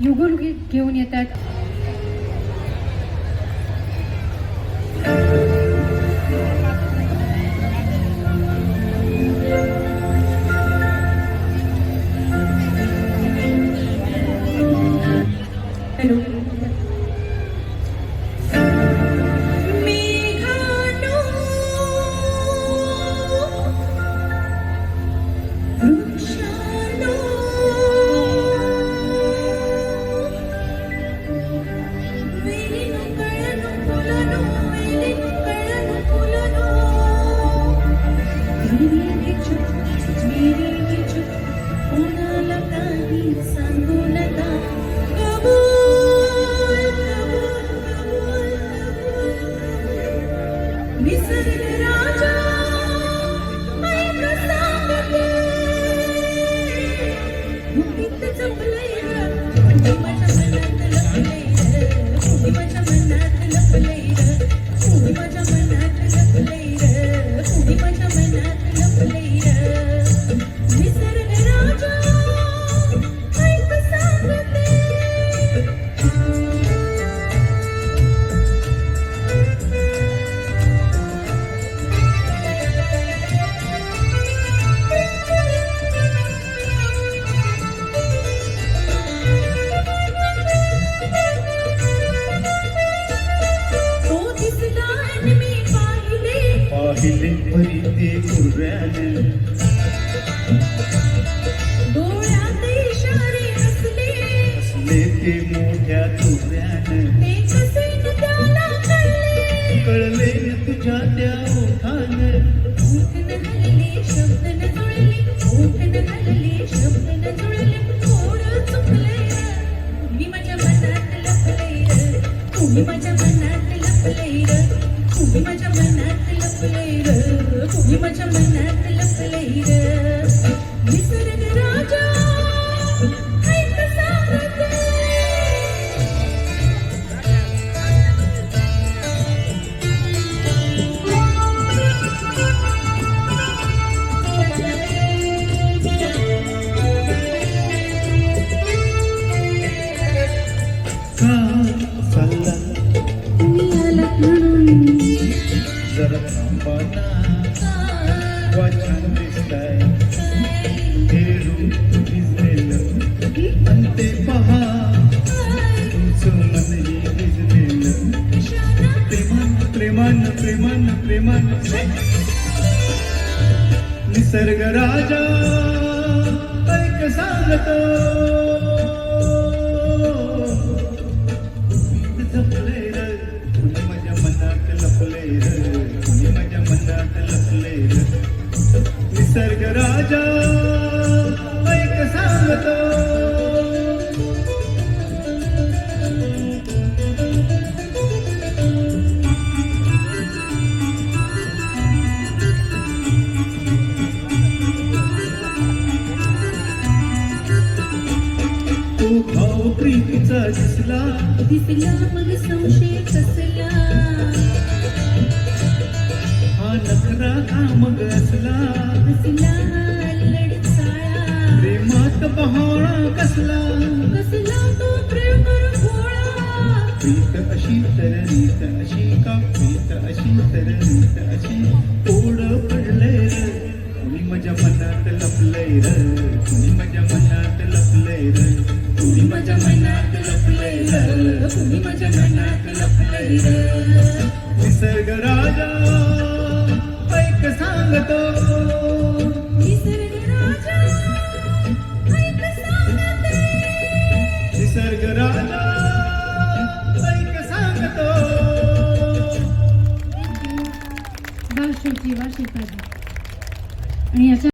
युगुल घेऊन येतात. हॅलो. पाहिले परी ते कुर्याने डोळ्यात इशारे हसले ते मोठ्या तुऱ्याने ते कसे न त्याला कळले तुझ्या त्या ओठाने ओठ न हलले शब्द न जुळले ओठ न हलले शब्द न जुळले थोडं चुकले तुम्ही माझ्या मनात लपले तुम्ही माझ्या मनात लपले तुम्ही माझ्या मनात लपले तुम्ही माझ्या मनात लपले निसर्ग राजा ऐक सांगते चालला तुम्ही आलात म्हणून जरा थांबा ना वा छान दिसताय हे रूप भिजलेलं अंते पहा तुमचं मनही भिजलेलं प्रेमान प्रेमान प्रेमान प्रेमान निसर्ग राजा ऐक सांगतो जपले र तुम्ही माझ्या मनात लपले र तुम्ही माझ्या मनात लपले र निसर्ग राजा ऐक सांगतो तो भाव प्रीतीचा दिसला मग संशय कसला हा नखरा हा मग असला हसला लडसाळा प्रेमात बहाळा कसला कसला तो प्रेम भोळा प्रीत अशी तर रीत अशी का प्रीत अशी तर रीत अशी ओढ पडले र तुम्ही माझ्या मनात लपले र तुम्ही माझ्या मनात लपले र तुम्ही माझ्या मनात लपले र तुम्ही माझ्या मनात लपले निसर्ग राजा ऐक सांगतो निसर्ग राजा ऐक सांगते निसर्ग राजा ऐक सांगतो बाल शेवटी वाशी आणि याच्या